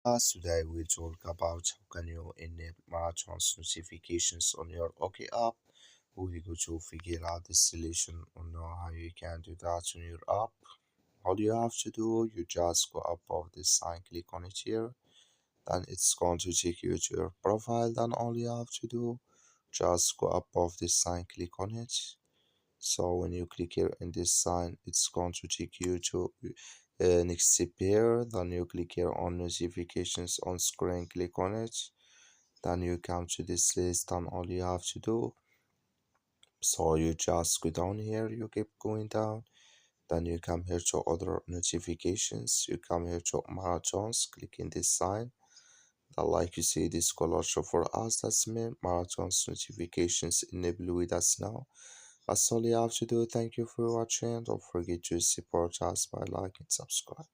Today we talk about how can you enable marathons notifications on your OK app. We're going to figure out the solution on how you can do that on your app. All you have to do, you just go above this sign, click on it here, then it's going to take you to your profile. Then all you have to do, just go above this sign, click on it. So when you click here in this sign, it's going to take you to next step here. Then you click here on notifications on screen, click on it. Then you come to this list and all you have to do. So you just go down here, you keep going down. Then you come here to other notifications. You come here to marathons, click in this sign. Then like you see this color show for us, that's mean marathons notifications enable with us now. That's all you have to do. Thank you for watching. Don't forget to support us by like and subscribe.